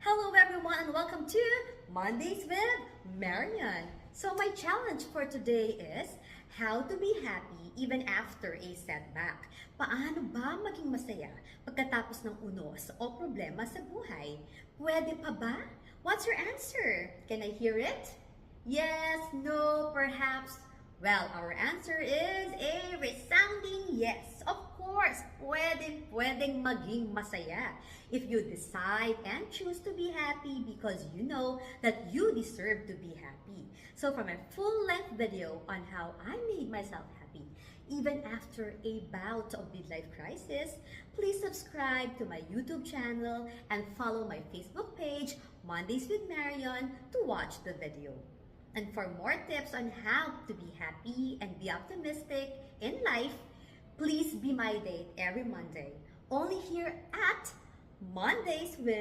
Hello everyone and welcome to Mondays with Marian. So my challenge for today is how to be happy even after a setback. Paano ba maging masaya pagkatapos ng unos o problema sa buhay? Pwede pa ba? What's your answer? Can I hear it? Yes, no, perhaps. Well, our answer is a resounding yes. Of course, pwedeng maging masaya if you decide and choose to be happy because you know that you deserve to be happy. So for my full-length video on how I made myself happy, even after a bout of midlife crisis, please subscribe to my YouTube channel and follow my Facebook page, Mondays with Marion, to watch the video. And for more tips on how to be happy and be optimistic in life, please be my date every Monday. Only here at Mondays with